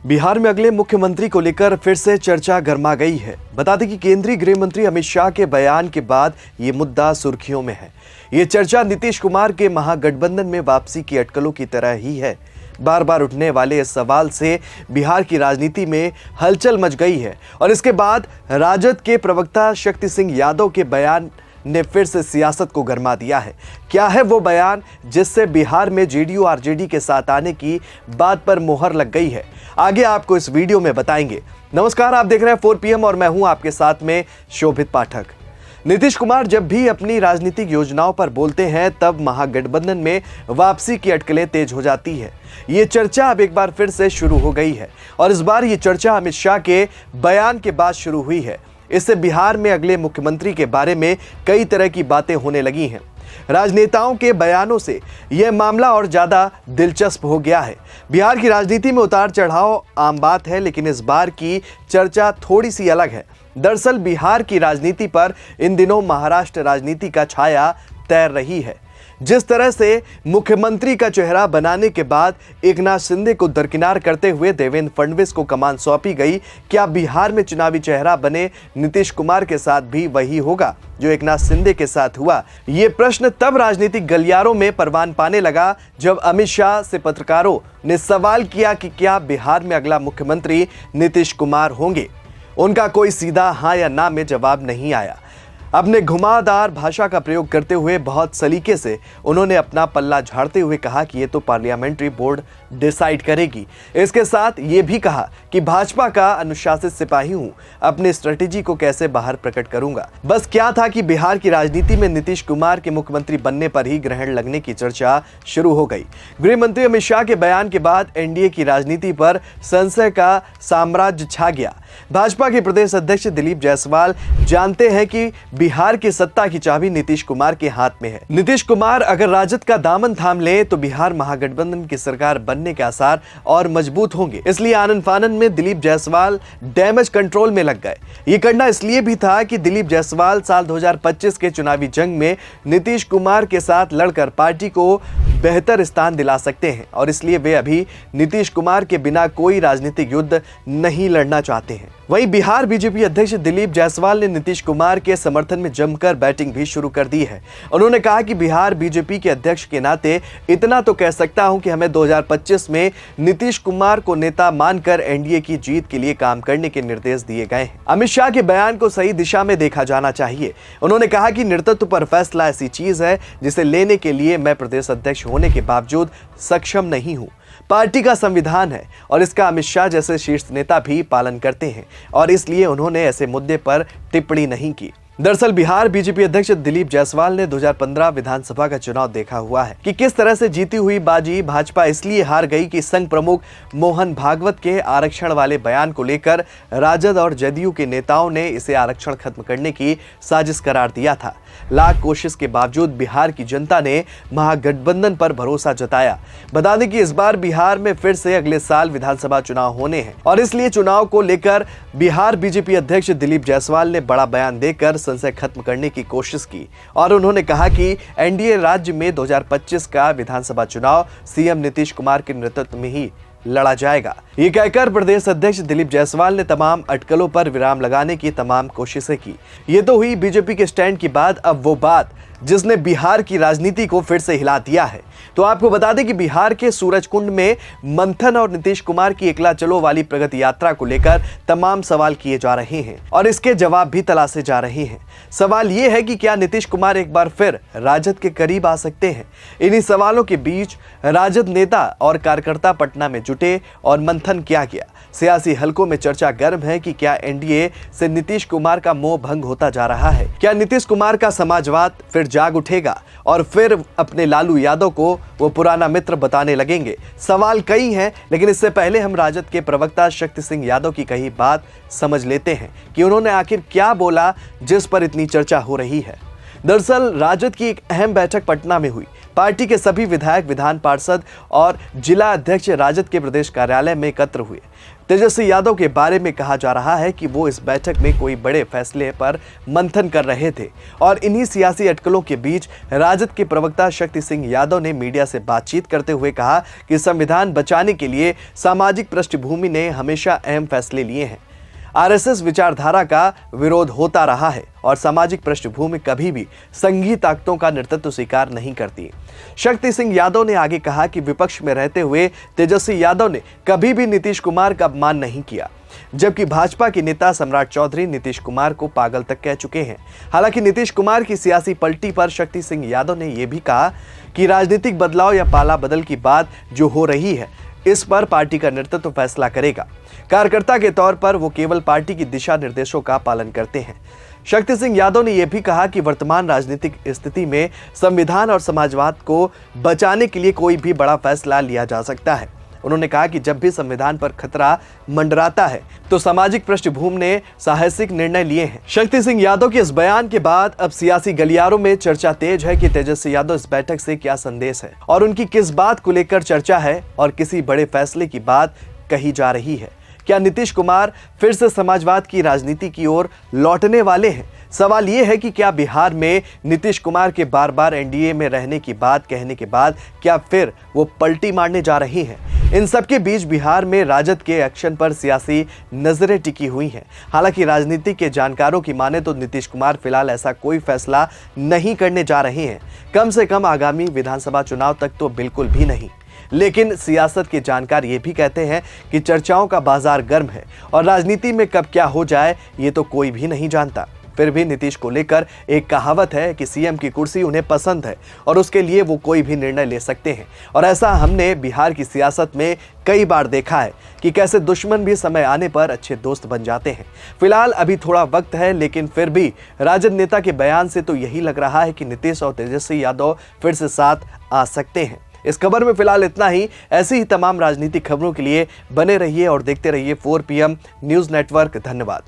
बिहार में अगले मुख्यमंत्री को लेकर फिर से चर्चा गर्मा गई है। बता दें कि केंद्रीय गृह मंत्री अमित शाह के बयान के बाद ये मुद्दा सुर्खियों में है। ये चर्चा नीतीश कुमार के महागठबंधन में वापसी की अटकलों की तरह ही है। बार बार उठने वाले इस सवाल से बिहार की राजनीति में हलचल मच गई है और इसके बाद राजद के प्रवक्ता शक्ति सिंह यादव के बयान ने फिर से सियासत को गरमा दिया है। क्या है वो बयान जिससे बिहार में जेडीयू आरजेडी के साथ आने की बात पर मोहर लग गई है? आगे आपको इस वीडियो में बताएंगे। नमस्कार, आप देख रहे हैं 4 PM और मैं हूं आपके साथ में शोभित पाठक। नीतीश कुमार जब भी अपनी राजनीतिक योजनाओं पर बोलते हैं तब महागठबंधन में वापसी की अटकलें तेज हो जाती है। ये चर्चा अब एक बार फिर से शुरू हो गई है और इस बार ये चर्चा अमित शाह के बयान के बाद शुरू हुई है। इससे बिहार में अगले मुख्यमंत्री के बारे में कई तरह की बातें होने लगी हैं। राजनेताओं के बयानों से यह मामला और ज्यादा दिलचस्प हो गया है। बिहार की राजनीति में उतार चढ़ाव आम बात है, लेकिन इस बार की चर्चा थोड़ी सी अलग है। दरअसल बिहार की राजनीति पर इन दिनों महाराष्ट्र राजनीति का छाया तैर रही है। जिस तरह से मुख्यमंत्री का चेहरा बनाने के बाद एकनाथ शिंदे को दरकिनार करते हुए देवेंद्र फडणवीस को कमान सौंपी गई, क्या बिहार में चुनावी चेहरा बने नीतीश कुमार के साथ भी वही होगा जो एकनाथ शिंदे के साथ हुआ? ये प्रश्न तब राजनीतिक गलियारों में परवान पाने लगा जब अमित शाह से पत्रकारों ने सवाल किया कि क्या बिहार में अगला मुख्यमंत्री नीतीश कुमार होंगे। उनका कोई सीधा हाँ या ना में जवाब नहीं आया। अपने घुमावदार भाषा का प्रयोग करते हुए बहुत सलीके से उन्होंने अपना पल्ला झाड़ते हुए कहा कि ये तो पार्लियामेंट्री बोर्ड डिसाइड करेगी। इसके साथ ये भी कहा कि भाजपा का अनुशासित सिपाही हूं, अपनी स्ट्रेटेजी को कैसे बाहर प्रकट करूंगा। बस क्या था कि बिहार की राजनीति में नीतीश कुमार के मुख्यमंत्री बनने पर ही ग्रहण लगने की चर्चा शुरू हो गई। गृह मंत्री अमित शाह के बयान के बाद एनडीए की राजनीति पर संशय का साम्राज्य छा गया। भाजपा के प्रदेश अध्यक्ष दिलीप जायसवाल जानते हैं कि बिहार की सत्ता की चाबी नीतीश कुमार के हाथ में है। नीतीश कुमार अगर राजद का दामन थाम ले तो बिहार महागठबंधन की सरकार बनने के आसार और मजबूत होंगे। इसलिए आनन फानन में दिलीप जायसवाल डैमेज कंट्रोल में लग गए। ये करना इसलिए भी था कि दिलीप जायसवाल साल 2025 के चुनावी जंग में नीतीश कुमार के साथ लड़कर पार्टी को बेहतर स्थान दिला सकते हैं और इसलिए वे अभी नीतीश कुमार के बिना कोई राजनीतिक युद्ध नहीं लड़ना चाहते हैं। वहीं बिहार बीजेपी अध्यक्ष दिलीप जायसवाल ने नीतीश कुमार के समर्थन में जमकर बैटिंग भी शुरू कर दी है। उन्होंने कहा कि बिहार बीजेपी के अध्यक्ष के नाते इतना तो कह सकता हूं कि हमें 2025 में नीतीश कुमार को नेता मानकर एनडीए की जीत के लिए काम करने के निर्देश दिए गए हैं। अमित शाह के बयान को सही दिशा में देखा जाना चाहिए। उन्होंने कहा कि नेतृत्व पर फैसला ऐसी चीज है जिसे लेने के लिए मैं प्रदेश अध्यक्ष होने के बावजूद सक्षम नहीं हूं। पार्टी का संविधान है और इसका अमित शाह जैसे शीर्ष नेता भी पालन करते हैं और इसलिए उन्होंने ऐसे मुद्दे पर टिप्पणी नहीं की। दरअसल बिहार बीजेपी अध्यक्ष दिलीप जायसवाल ने 2015 विधानसभा का चुनाव देखा हुआ है कि किस तरह से जीती हुई बाजी भाजपा इसलिए हार गई कि संघ प्रमुख मोहन भागवत के आरक्षण वाले बयान को लेकर राजद और जदयू के नेताओं ने इसे आरक्षण खत्म करने की साजिश करार दिया था। लाख कोशिश के बावजूद बिहार की जनता ने महागठबंधन पर भरोसा जताया। बता दें कि इस बार बिहार में फिर से अगले साल विधानसभा चुनाव होने हैं और इसलिए चुनाव को लेकर बिहार बीजेपी अध्यक्ष दिलीप जायसवाल ने बड़ा बयान देकर संशय खत्म करने की कोशिश की और उन्होंने कहा कि एनडीए राज्य में 2025 का विधानसभा चुनाव सीएम नीतीश कुमार के नेतृत्व में ही लड़ा जाएगा। ये कहकर प्रदेश अध्यक्ष दिलीप जायसवाल ने तमाम अटकलों पर विराम लगाने की तमाम कोशिशें की। ये तो हुई बीजेपी के स्टैंड की बात। अब वो बात जिसने बिहार की राजनीति को फिर से हिला दिया है। तो आपको बता दें कि बिहार के सूरजकुंड में मंथन और नीतीश कुमार की एकला चलो वाली प्रगति यात्रा को लेकर तमाम सवाल किए जा रहे हैं और इसके जवाब भी तलाशे जा रहे हैं। सवाल यह है कि क्या नीतीश कुमार एक बार फिर राजद के करीब आ सकते हैं? इन्हीं सवालों के बीच राजद नेता और कार्यकर्ता पटना में जुटे और मंथन किया गया। सियासी हलकों में चर्चा गर्म है कि क्या एनडीए से नीतीश कुमार का मोह भंग होता जा रहा है? क्या नीतीश कुमार का समाजवाद फिर जाग उठेगा और फिर अपने लालू यादव को वो पुराना मित्र बताने लगेंगे? सवाल कई हैं, लेकिन इससे पहले हम राजद के प्रवक्ता शक्ति सिंह यादव की कही बात समझ लेते हैं कि उन्होंने आखिर क्या बोला जिस पर इतनी चर्चा हो रही है। दरअसल राजद की एक अहम बैठक पटना में हुई। पार्टी के सभी विधायक, विधान पार्षद और जिला अध्यक्ष राजद के प्रदेश कार्यालय में एकत्र हुए। तेजस्वी यादव के बारे में कहा जा रहा है कि वो इस बैठक में कोई बड़े फैसले पर मंथन कर रहे थे और इन्हीं सियासी अटकलों के बीच राजद के प्रवक्ता शक्ति सिंह यादव ने मीडिया से बातचीत करते हुए कहा कि संविधान बचाने के लिए सामाजिक पृष्ठभूमि ने हमेशा अहम फैसले लिए हैं। आरएसएस विचारधारा का विरोध होता रहा है और सामाजिक पृष्ठभूमि कभी भी संघीय ताकतों का नेतृत्व स्वीकार नहीं करती। शक्ति सिंह यादव ने आगे कहा कि विपक्ष में रहते हुए तेजस्वी यादव ने कभी भी नीतीश कुमार का अपमान नहीं किया, जबकि भाजपा के नेता सम्राट चौधरी नीतीश कुमार को पागल तक कह चुके हैं। हालांकि नीतीश कुमार की सियासी पलटी पर शक्ति सिंह यादव ने यह भी कहा कि राजनीतिक बदलाव या पाला बदल की बात जो हो रही है, इस पर पार्टी का नेतृत्व फैसला करेगा। कार्यकर्ता के तौर पर वो केवल पार्टी की दिशा निर्देशों का पालन करते हैं। शक्ति सिंह यादव ने यह भी कहा कि वर्तमान राजनीतिक स्थिति में संविधान और समाजवाद को बचाने के लिए कोई भी बड़ा फैसला लिया जा सकता है। उन्होंने कहा कि जब भी संविधान पर खतरा मंडराता है तो सामाजिक पृष्ठभूमि ने साहसिक निर्णय लिए हैं। शक्ति सिंह यादव के इस बयान के बाद अब सियासी गलियारों में चर्चा तेज है कि तेजस्वी यादव इस बैठक से क्या संदेश है और उनकी किस बात को लेकर चर्चा है और किसी बड़े फैसले की बात कही जा रही है। क्या नीतीश कुमार फिर से समाजवाद की राजनीति की ओर लौटने वाले हैं? सवाल यह है कि क्या बिहार में नीतीश कुमार के बार बार एनडीए में रहने की बात कहने के बाद क्या फिर वो पलटी मारने जा रही हैं? इन सब के बीच बिहार में राजद के एक्शन पर सियासी नजरें टिकी हुई हैं। हालांकि राजनीति के जानकारों की माने तो नीतीश कुमार फिलहाल ऐसा कोई फैसला नहीं करने जा रहे हैं, कम से कम आगामी विधानसभा चुनाव तक तो बिल्कुल भी नहीं। लेकिन सियासत के जानकार ये भी कहते हैं कि चर्चाओं का बाजार गर्म है और राजनीति में कब क्या हो जाए ये तो कोई भी नहीं जानता। फिर भी नीतीश को लेकर एक कहावत है कि सीएम की कुर्सी उन्हें पसंद है और उसके लिए वो कोई भी निर्णय ले सकते हैं। और ऐसा हमने बिहार की सियासत में कई बार देखा है कि कैसे दुश्मन भी समय आने पर अच्छे दोस्त बन जाते हैं। फिलहाल अभी थोड़ा वक्त है, लेकिन फिर भी राजद नेता के बयान से तो यही लग रहा है कि नीतीश और तेजस्वी यादव फिर से साथ आ सकते हैं। इस खबर में फिलहाल इतना ही। ऐसी ही तमाम राजनीतिक खबरों के लिए बने रहिए और देखते रहिए 4 PM न्यूज़ नेटवर्क। धन्यवाद।